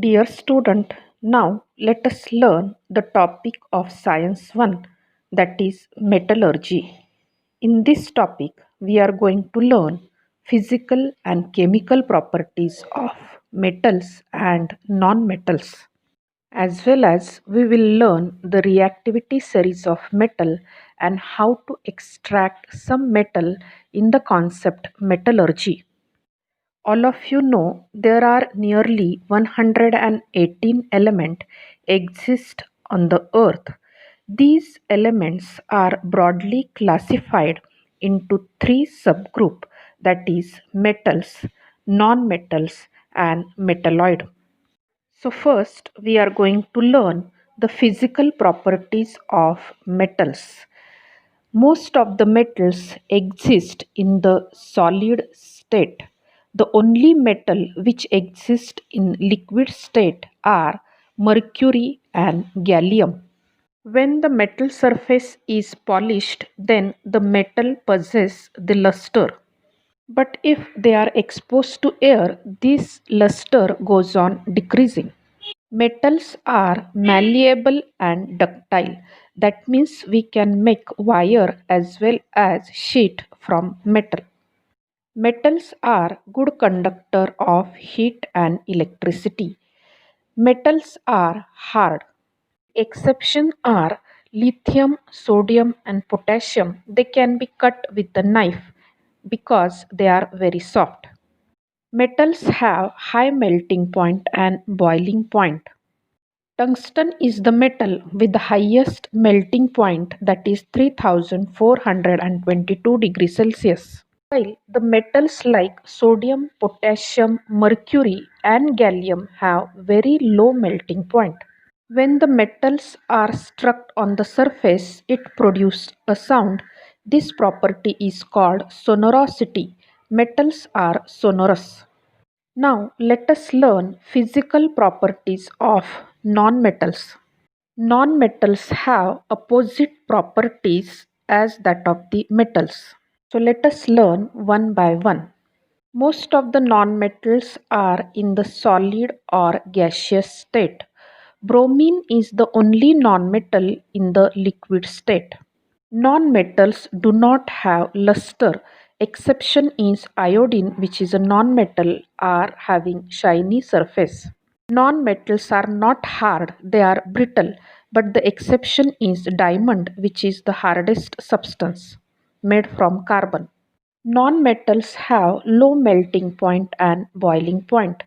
Dear student, now let us learn the topic of Science 1, that is metallurgy. In this topic, we are going to learn physical and chemical properties of metals and non-metals, as well as we will learn the reactivity series of metal and how to extract some metal in the concept metallurgy. All of you know there are nearly 118 elements exist on the earth. These elements are broadly classified into three subgroups, that is metals, non-metals and metalloid. So first we are going to learn the physical properties of metals. Most of the metals exist in the solid state. The only metal which exist in liquid state are mercury and gallium. When the metal surface is polished, then the metal possesses the luster. But if they are exposed to air, this luster goes on decreasing. Metals are malleable and ductile. That means we can make wire as well as sheet from metal. Metals are good conductor of heat and electricity. Metals are hard. Exceptions are lithium, sodium and potassium. They can be cut with a knife because they are very soft. Metals have high melting point and boiling point. Tungsten is the metal with the highest melting point, that is 3422 degrees Celsius. While the metals like sodium, potassium, mercury and gallium have very low melting point. When the metals are struck on the surface, it produces a sound. This property is called sonorosity. Metals are sonorous. Now let us learn physical properties of nonmetals. Nonmetals have opposite properties as that of the metals. So let us learn one by one. Most of the nonmetals are in the solid or gaseous state. Bromine is the only nonmetal in the liquid state. Non-metals do not have luster. Exception is iodine, which is a non-metal, are having shiny surface. Non-metals are not hard, they are brittle, but the exception is diamond, which is the hardest substance made from carbon. Non-metals have low melting point and boiling point.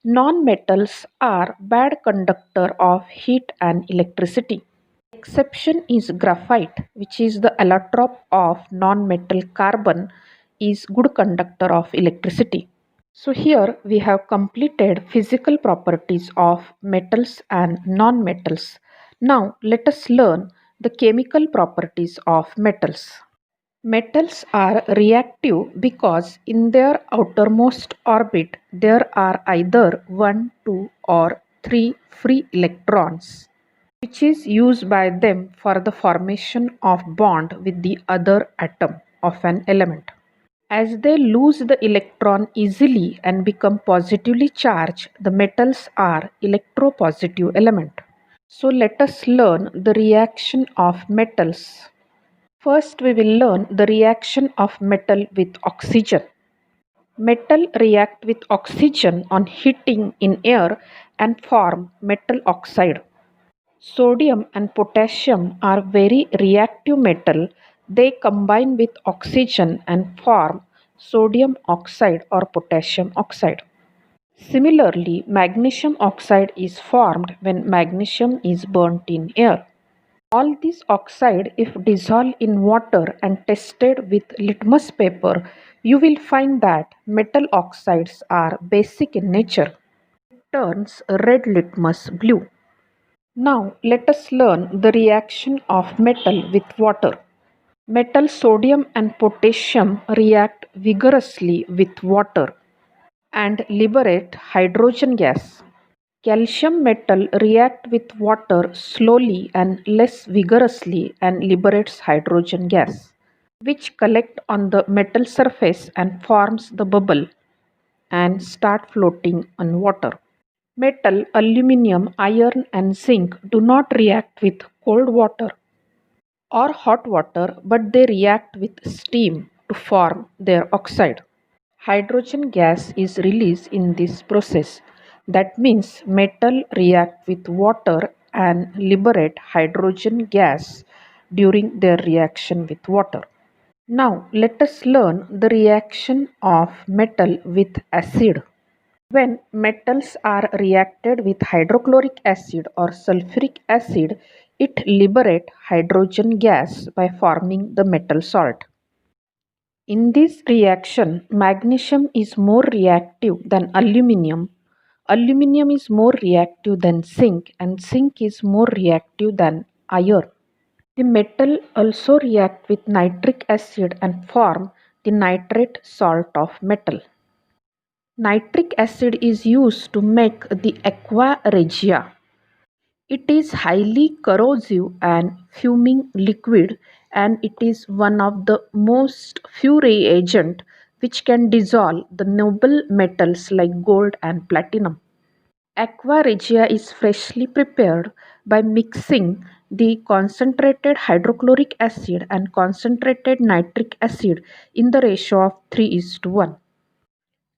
Non-metals are bad conductor of heat and electricity. Exception is graphite, which is the allotrope of non-metal. Carbon is good conductor of electricity. So here we have completed physical properties of metals and non-metals. Now let us learn the chemical properties of metals. Metals are reactive because in their outermost orbit there are either 1, 2 or 3 free electrons, which is used by them for the formation of bond with the other atom of an element. As they lose the electron easily and become positively charged, the metals are electropositive element. So let us learn the reaction of metals. First we will learn the reaction of metal with oxygen. Metal react with oxygen on heating in air and form metal oxide. Sodium and potassium are very reactive metal. They combine with oxygen and form sodium oxide or potassium oxide. Similarly, magnesium oxide is formed when magnesium is burnt in air. All these oxide, if dissolved in water and tested with litmus paper, you will find that metal oxides are basic in nature. It turns red litmus blue. Now let us learn the reaction of metal with water. Metal sodium and potassium react vigorously with water and liberate hydrogen gas. Calcium metal react with water slowly and less vigorously and liberates hydrogen gas, which collect on the metal surface and forms the bubble and start floating on water. Metal, aluminum, iron, and zinc do not react with cold water or hot water, but they react with steam to form their oxide. Hydrogen gas is released in this process. That means metal react with water and liberate hydrogen gas during their reaction with water. Now let us learn the reaction of metal with acid. When metals are reacted with hydrochloric acid or sulfuric acid, it liberates hydrogen gas by forming the metal salt. In this reaction, magnesium is more reactive than aluminum is more reactive than zinc, and zinc is more reactive than iron. The metal also react with nitric acid and form the nitrate salt of metal. Nitric acid is used to make the aqua regia. It is highly corrosive and fuming liquid, and it is one of the most few reagent which can dissolve the noble metals like gold and platinum. Aqua regia is freshly prepared by mixing the concentrated hydrochloric acid and concentrated nitric acid in the ratio of 3:1.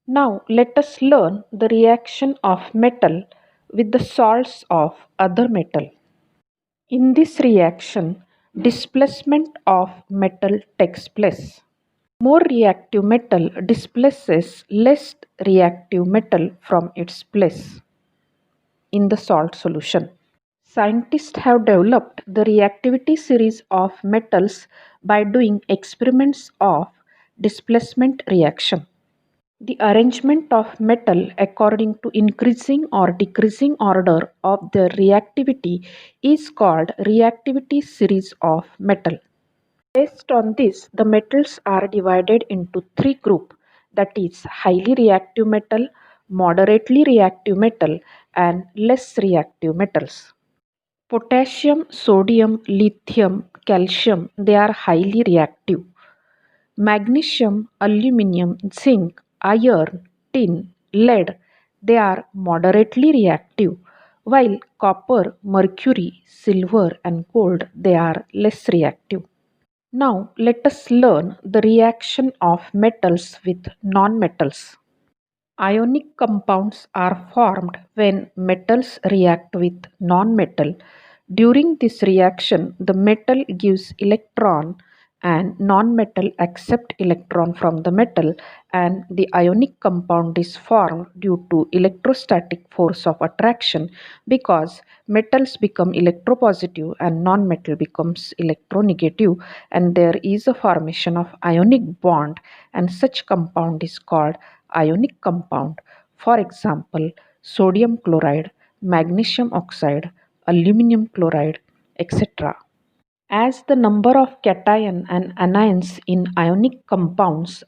Now let us learn the reaction of metal with the salts of other metal. In this reaction, displacement of metal takes place. More reactive metal displaces less reactive metal from its place in the salt solution. Scientists have developed the reactivity series of metals by doing experiments of displacement reaction. The arrangement of metal according to increasing or decreasing order of their reactivity is called reactivity series of metal. Based on this, the metals are divided into three groups, that is highly reactive metal, moderately reactive metal, and less reactive metals. Potassium, sodium, lithium, calcium, they are highly reactive. Magnesium, aluminum, zinc, iron, tin, lead, they are moderately reactive, while copper, mercury, silver, and gold, they are less reactive. Now let us learn the reaction of metals with nonmetals. Ionic compounds are formed when metals react with nonmetal. During this reaction, the metal gives electron and nonmetal accept electron from the metal, and the ionic compound is formed due to electrostatic force of attraction, because metals become electropositive and nonmetal becomes electronegative, and there is a formation of ionic bond, and such compound is called ionic compound. For example, sodium chloride, magnesium oxide, aluminum chloride, etc. As the number of cation and anions in ionic compounds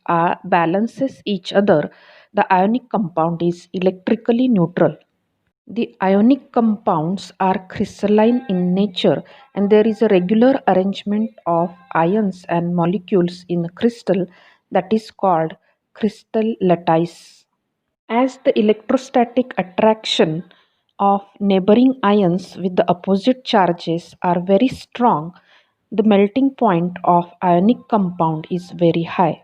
balances each other, the ionic compound is electrically neutral. The ionic compounds are crystalline in nature, and there is a regular arrangement of ions and molecules in a crystal that is called crystal lattice. As the electrostatic attraction of neighboring ions with the opposite charges are very strong, the melting point of ionic compound is very high.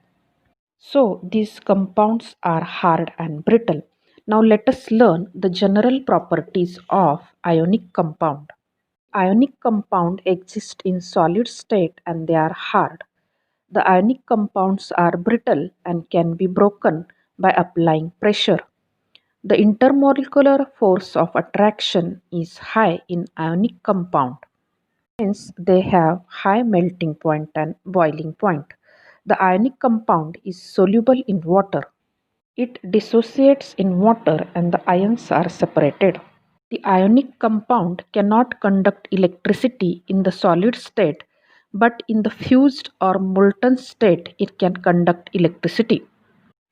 So these compounds are hard and brittle. Now let us learn the general properties of ionic compound. Ionic compound exist in solid state and they are hard. The ionic compounds are brittle and can be broken by applying pressure. The intermolecular force of attraction is high in ionic compound. Hence, they have high melting point and boiling point. The ionic compound is soluble in water. It dissociates in water and the ions are separated. The ionic compound cannot conduct electricity in the solid state, but in the fused or molten state it can conduct electricity.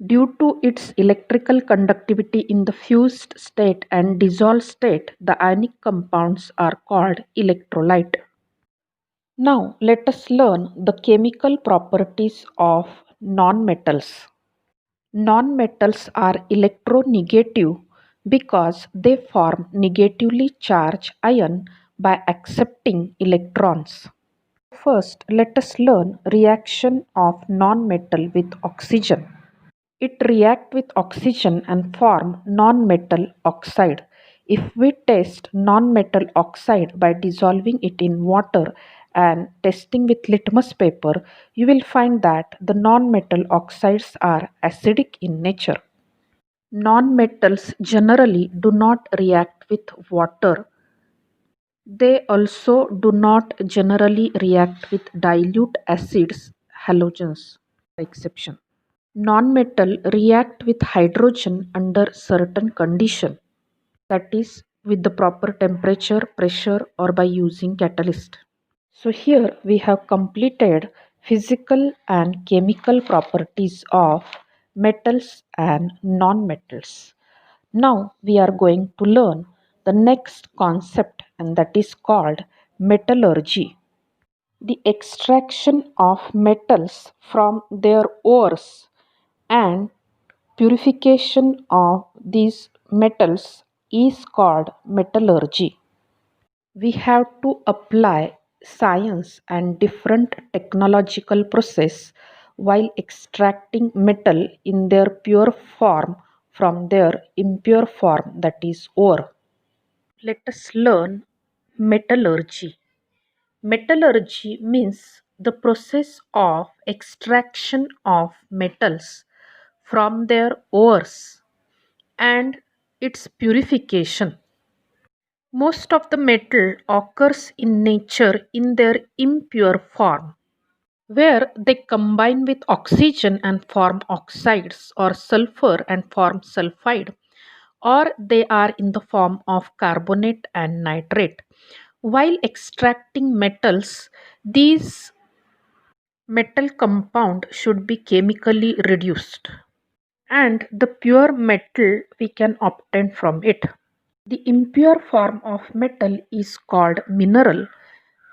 Due to its electrical conductivity in the fused state and dissolved state, the ionic compounds are called electrolyte. Now let us learn the chemical properties of nonmetals. Nonmetals are electronegative because they form negatively charged ion by accepting electrons. First, let us learn reaction of non-metal with oxygen. It react with oxygen and form non-metal oxide. If we test non-metal oxide by dissolving it in water and testing with litmus paper, you will find that the non-metal oxides are acidic in nature. Non-metals generally do not react with water. They also do not generally react with dilute acids, halogens, exception. Non-metal react with hydrogen under certain condition, that is with the proper temperature, pressure or by using catalyst. So here we have completed physical and chemical properties of metals and non-metals. Now we are going to learn the next concept, and that is called metallurgy. The extraction of metals from their ores and purification of these metals is called metallurgy. We have to apply science and different technological process while extracting metal in their pure form from their impure form, that is ore. Let us learn metallurgy. Metallurgy means the process of extraction of metals from their ores and its purification. Most of the metal occurs in nature in their impure form, where they combine with oxygen and form oxides, or sulfur and form sulfide, or they are in the form of carbonate and nitrate. While extracting metals, these metal compound should be chemically reduced, and the pure metal we can obtain from it. The impure form of metal is called mineral,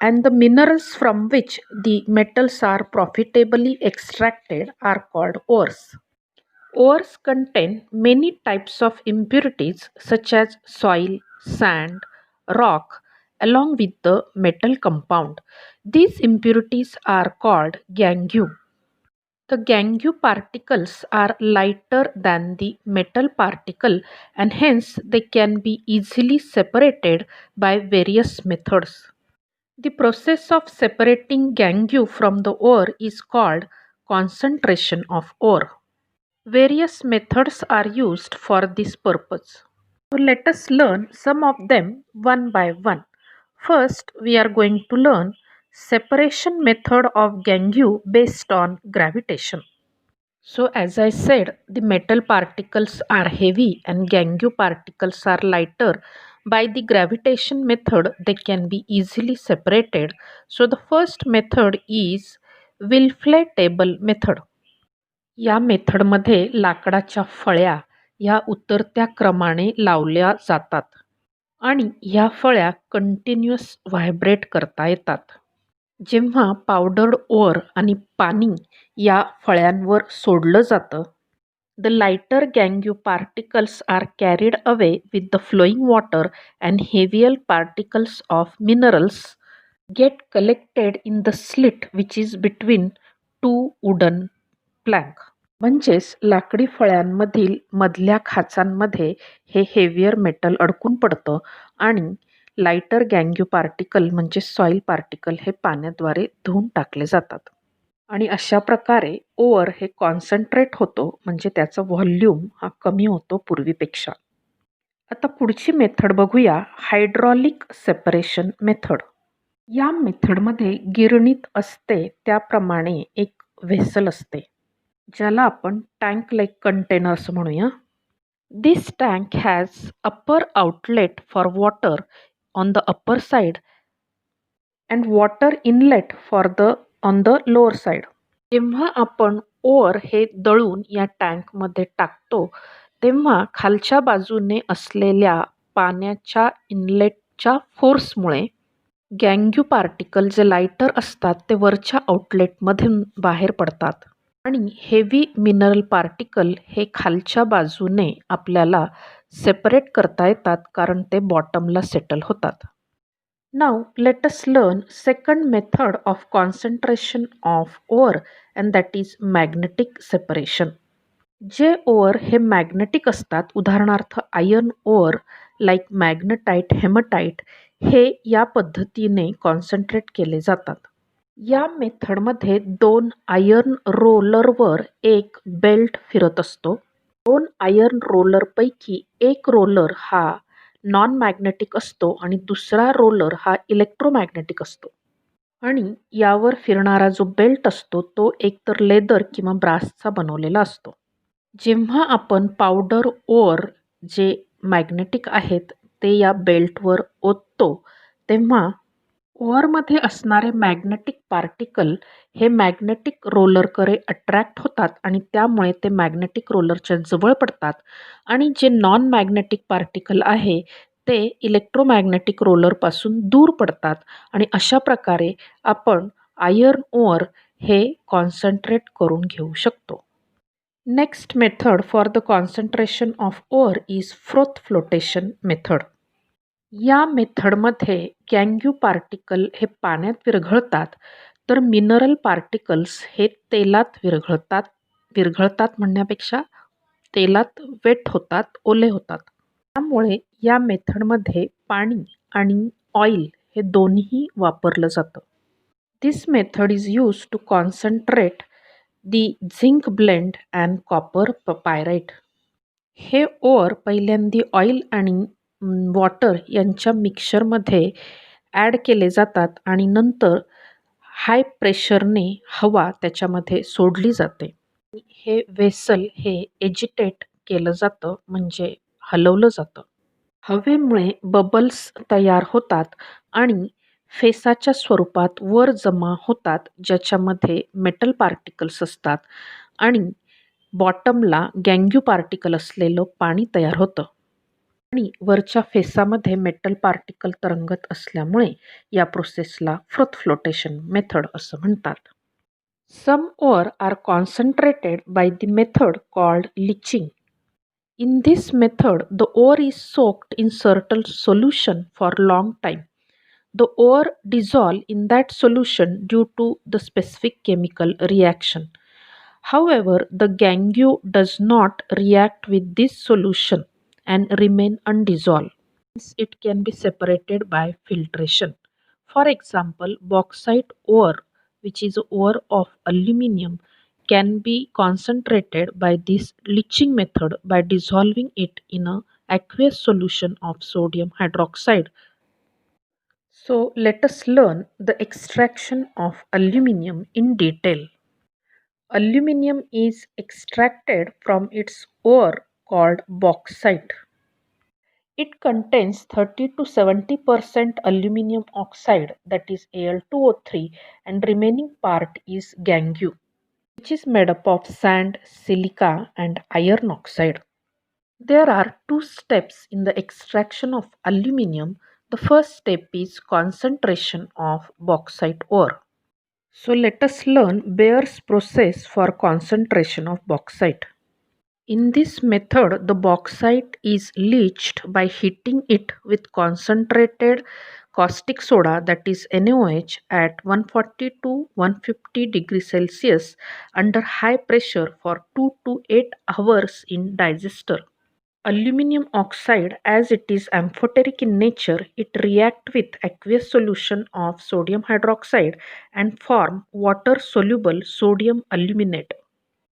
and the minerals from which the metals are profitably extracted are called ores. Ores contain many types of impurities such as soil, sand, rock, along with the metal compound. These impurities are called gangue. The gangue particles are lighter than the metal particle, and hence they can be easily separated by various methods. The process of separating gangue from the ore is called concentration of ore. Various methods are used for this purpose. So let us learn some of them one by one. First, we are going to learn separation method of gangue based on gravitation. So as I said, the metal particles are heavy and gangue particles are lighter. By the gravitation method, they can be easily separated. So the first method is Wilfle table method. या मेथडमध्ये लाकडाच्या फळ्या ह्या उतरत्या क्रमाने लावल्या जातात आणि ह्या फळ्या continuous vibrate करता येतात. जेव्हा पावडर्ड ओर आणि पाणी या फळ्यांवर सोडलं जातं, the lighter gangue particles are carried away with the flowing water and heavier particles of minerals get collected in the slit which is between two wooden plank. म्हणजेच लाकडी फळ्यांमधील मधल्या खाचांमध्ये हे हेवियर मेटल अडकून पडतं आणि लाइटर गँग्यू पार्टिकल म्हणजे soil particle हे पाण्याद्वारे धुवून टाकले जातात. आणि अशा प्रकारे ओअर हे कॉन्सन्ट्रेट होतो, म्हणजे त्याचा व्हॉल्यूम हा कमी होतो पूर्वीपेक्षा. आता पुढची मेथड बघूया, हायड्रॉलिक सेपरेशन मेथड. या मेथडमध्ये गिरणीत असते त्याप्रमाणे एक व्हेसल असते, ज्याला आपण टँक लाईक कंटेनर असं म्हणूया. This tank has upper outlet for water on the upper side and water inlet for the on the lower side. जेव्हा आपण ओअर हे दळून या टँकमध्ये टाकतो, तेव्हा खालच्या बाजूने असलेल्या पाण्याच्या इनलेटच्या फोर्समुळे गँग्यू पार्टिकल जे लाइटर असतात ते वरच्या आउटलेटमधून बाहेर पडतात. आणि हेवी मिनरल पार्टिकल हे खालच्या बाजूने आपल्याला सेपरेट करता येतात कारण ते बॉटमला सेटल होतात. Now let us learn second method of concentration of ore and that is magnetic separation. जे ओअर हे मॅग्नेटिक असतात, उदाहरणार्थ आयर्न ओअर लाईक मॅग्नेटाइट, हेमटाइट हे या पद्धतीने कॉन्सन्ट्रेट केले जातात. या मेथडमध्ये 2 आयर्न रोलरवर एक बेल्ट फिरत असतो. 2 आयर्न रोलरपैकी एक रोलर हा नॉन मॅग्नेटिक असतो आणि दुसरा रोलर हा इलेक्ट्रोमॅग्नेटिक असतो. आणि यावर फिरणारा जो बेल्ट असतो तो एकतर लेदर किंवा ब्रासचा बनवलेला असतो. जेव्हा आपण पावडर ओर जे मॅग्नेटिक आहेत ते या बेल्टवर ओततो, तेव्हा ओअरमध्ये असणारे मॅग्नेटिक पार्टिकल हे मॅग्नेटिक रोलरकडे अट्रॅक्ट होतात आणि त्यामुळे ते मॅग्नेटिक रोलरच्या जवळ पडतात आणि जे नॉन मॅग्नेटिक पार्टिकल आहे ते इलेक्ट्रोमॅग्नेटिक रोलरपासून दूर पडतात आणि अशा प्रकारे आपण आयर्न ओअर हे कॉन्सन्ट्रेट करून घेऊ शकतो. Next method for the concentration of ओअर is froth flotation method. या मेथडमध्ये गँग्यू पार्टिकल हे पाण्यात विरघळतात, तर मिनरल पार्टिकल्स हे तेलात विरघळतात. विरघळतात म्हणण्यापेक्षा तेलात वेट होतात, ओले होतात. त्यामुळे या मेथडमध्ये पाणी आणि ऑइल हे दोन्ही वापरलं जातं. This method is use to concentrate the zinc blende and copper pyrite. हे ओअर पहिल्यांदी ऑइल आणि वॉटर यांच्या मिक्सचरमध्ये ॲड केले जातात आणि नंतर हाय प्रेशरने हवा त्याच्यामध्ये सोडली जाते. हे वेसल हे एजिटेट केलं जातं म्हणजे हलवलं जातं. हवेमुळे बबल्स तयार होतात आणि फेसाच्या स्वरूपात वर जमा होतात, ज्याच्यामध्ये मेटल पार्टिकल्स असतात आणि बॉटमला गँग्यू पार्टिकल असलेलं पाणी तयार होतं. आणि वरच्या फेसामध्ये मेटल पार्टिकल तरंगत असल्यामुळे या प्रोसेसला फ्रोथ फ्लोटेशन मेथड असं म्हणतात. Some ore are concentrated by the method called leaching. In this method, the ore is soaked in certain solution for long time. The ore dissolve in that solution due to the specific chemical reaction. However, the gangue does not react with this solution and remain undissolved. Hence, it can be separated by filtration. For example, bauxite ore, which is ore of aluminium, can be concentrated by this leaching method by dissolving it in a aqueous solution of sodium hydroxide. So let us learn the extraction of aluminium in detail. Aluminium is extracted from its ore called bauxite. It contains 30 to 70% aluminum oxide, that is Al2O3, and remaining part is gangue, which is made up of sand, silica, and iron oxide. There are two steps in the extraction of aluminum. The first step is concentration of bauxite ore. So let us learn Bayer's process for concentration of bauxite. In this method, the bauxite is leached by heating it with concentrated caustic soda, that is NaOH, at 140 to 150 degrees Celsius under high pressure for 2 to 8 hours in digester. Aluminum oxide, as it is amphoteric in nature, it react with aqueous solution of sodium hydroxide and form water-soluble sodium aluminate.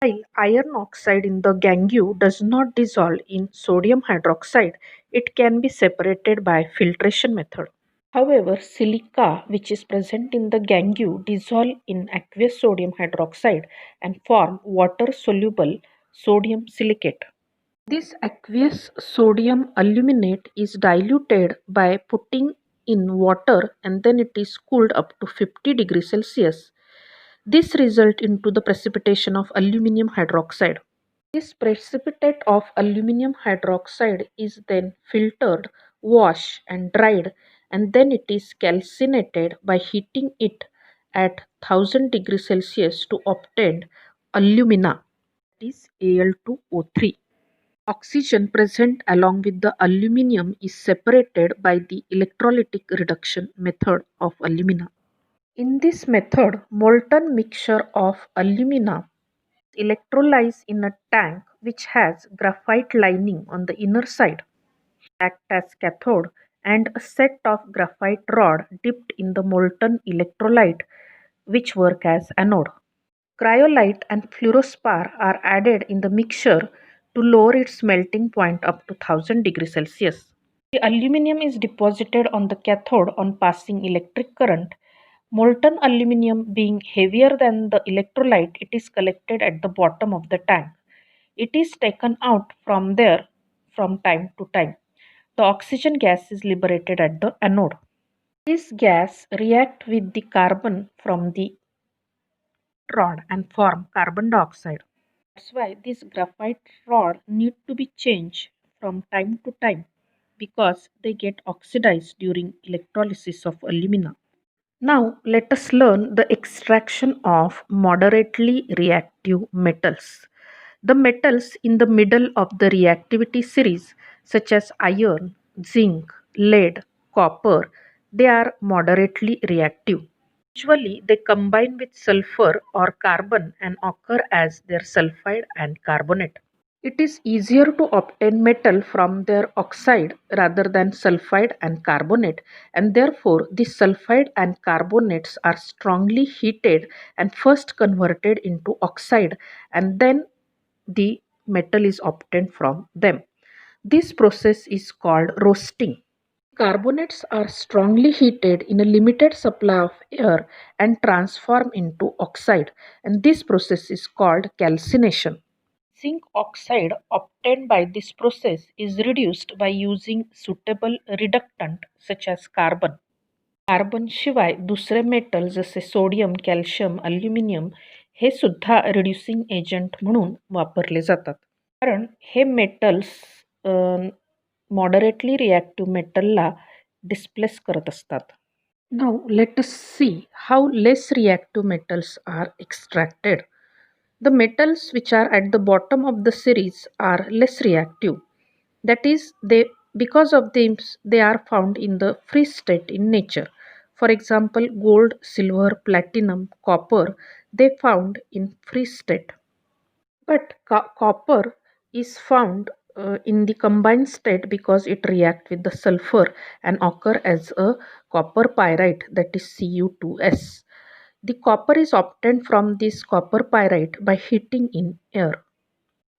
While iron oxide in the gangue does not dissolve in sodium hydroxide, it can be separated by filtration method. However, silica, which is present in the gangue, dissolve in aqueous sodium hydroxide and form water-soluble sodium silicate. This aqueous sodium aluminate is diluted by putting in water and then it is cooled up to 50 degrees Celsius. This result into the precipitation of aluminum hydroxide. This precipitate of aluminum hydroxide is then filtered, washed and dried, and then it is calcinated by heating it at 1000 degrees Celsius to obtain alumina, that is Al2O3. Oxygen present along with the aluminum is separated by the electrolytic reduction method of alumina. In this method, molten mixture of alumina electrolyzed in a tank which has graphite lining on the inner side, act as cathode, and a set of graphite rod dipped in the molten electrolyte which work as anode. Cryolite and fluorospar are added in the mixture to lower its melting point up to 1000 degrees Celsius. The aluminum is deposited on the cathode on passing electric current. Molten aluminum being heavier than the electrolyte, it is collected at the bottom of the tank. It is taken out from there from time to time. The oxygen gas is liberated at the anode. This gas reacts with the carbon from the rod and form carbon dioxide. That's why this graphite rod need to be changed from time to time because they get oxidized during electrolysis of alumina. Now let us learn the extraction of moderately reactive metals. The metals in the middle of the reactivity series such as iron, zinc, lead, copper, they are moderately reactive. Usually they combine with sulfur or carbon and occur as their sulfide and carbonate. It is easier to obtain metal from their oxide rather than sulfide and carbonate, and therefore the sulfide and carbonates are strongly heated and first converted into oxide, and then the metal is obtained from them. This process is called roasting. Carbonates are strongly heated in a limited supply of air and transform into oxide, and this process is called calcination. Zinc oxide obtained by this process is reduced by using suitable reductant such as carbon. कार्बनशिवाय दुसरे metal जसे sodium, calcium, aluminium हे सुद्धा reducing agent म्हणून वापरले जातात. कारण हे metals moderately reactive मेटलला displace करत असतात. Now let us see how less reactive metals are extracted. The metals which are at the bottom of the series are less reactive. That is, because of them they are found in the free state in nature. For example, gold, silver, platinum, copper, they found in free state. But copper is found in the combined state because it reacts with the sulfur and occur as a copper pyrite, that is Cu2s. The copper is obtained from this copper pyrite by heating in air.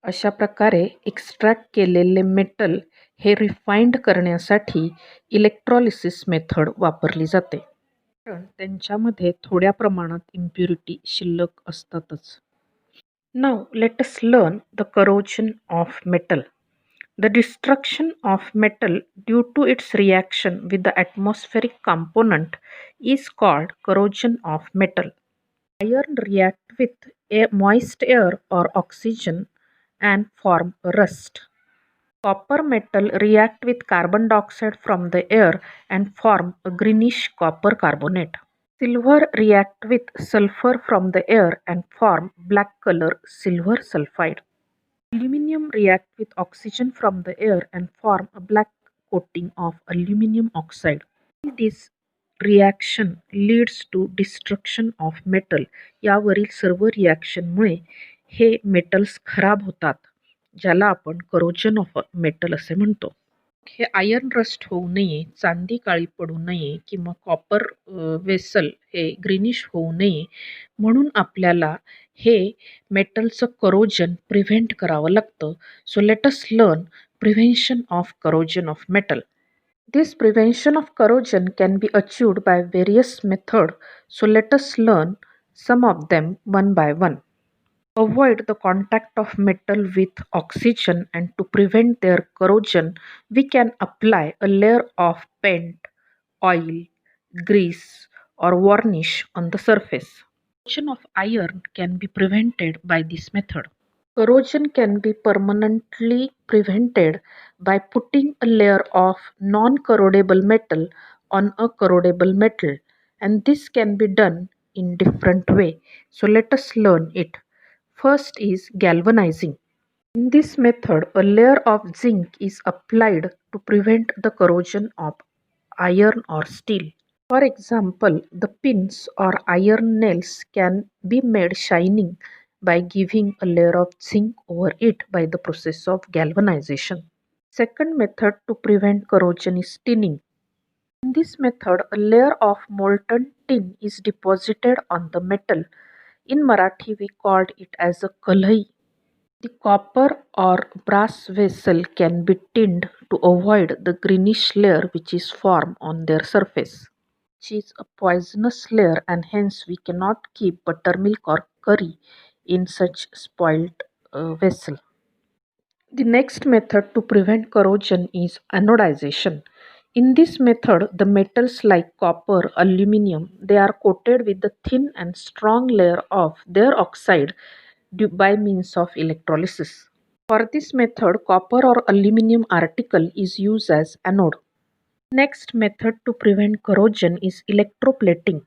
अशा प्रकारे extract केलेले metal हे refined करण्यासाठी इलेक्ट्रॉलिसिस method वापरली जाते. कारण त्यांच्यामध्ये थोड्या प्रमाणात इम्प्युरिटी शिल्लक असतातच. Now let us learn the corrosion of metal. The destruction of metal due to its reaction with the atmospheric component is called corrosion of metal. Iron react with moist air or oxygen and form rust. Copper metal react with carbon dioxide from the air and form a greenish copper carbonate. Silver react with sulfur from the air and form black color silver sulfide. Aluminum react with oxygen from the air and form a black coating of aluminum oxide. This reaction leads to destruction of metal. यावरील सर्व रिॲक्शनमुळे हे metals खराब होतात, ज्याला आपण corrosion of metal असे म्हणतो. हे आयर्न रस्ट होऊ नये, चांदी काळी पडू नये किंवा कॉपर वेसल हे ग्रीनिश होऊ नये म्हणून आपल्याला हे मेटलचं करोजन प्रिव्हेंट करावं लागतं. So let us learn prevention of corrosion of metal. This prevention of corrosion can be achieved by various methods, so let us learn some of them one by one. Avoid the contact of metal with oxygen, and to prevent their corrosion, we can apply a layer of paint, oil, grease, or varnish on the surface. Corrosion of iron can be prevented by this method. Corrosion can be permanently prevented by putting a layer of non-corrodable metal on a corrodable metal, and this can be done in different way. So let us learn it. First is galvanizing. In this method, a layer of zinc is applied to prevent the corrosion of iron or steel. For example, the pins or iron nails can be made shining by giving a layer of zinc over it by the process of galvanization. Second method to prevent corrosion is tinning. In this method, a layer of molten tin is deposited on the metal. In Marathi, we called it as a kalai. The copper or brass vessel can be tinned to avoid the greenish layer which is formed on their surface, which is a poisonous layer, and hence we cannot keep buttermilk or curry in such spoiled vessel. The next method to prevent corrosion is anodization. In this method, the metals like copper, aluminum, they are coated with the thin and strong layer of their oxide by means of electrolysis. For this method, copper or aluminum article is used as anode. Next method to prevent corrosion is electroplating.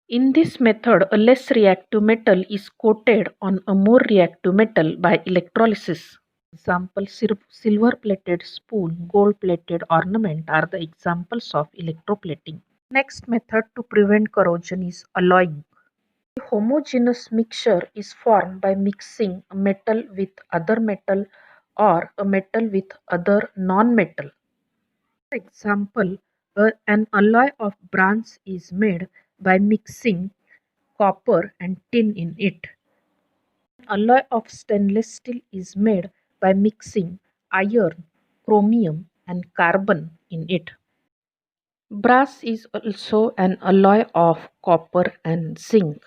In this method, a less reactive metal is coated on a more reactive metal by electrolysis. Example, silver-plated spoon, gold-plated ornament are the examples of electroplating. Next method to prevent corrosion is alloying. A homogeneous mixture is formed by mixing a metal with other metal or a metal with other non-metal. For example, an alloy of bronze is made by mixing copper and tin in it. Alloy of stainless steel is made by mixing iron, chromium, and carbon in it. Brass is also an alloy of copper and zinc.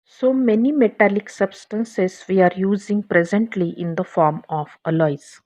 So many metallic substances we are using presently in the form of alloys.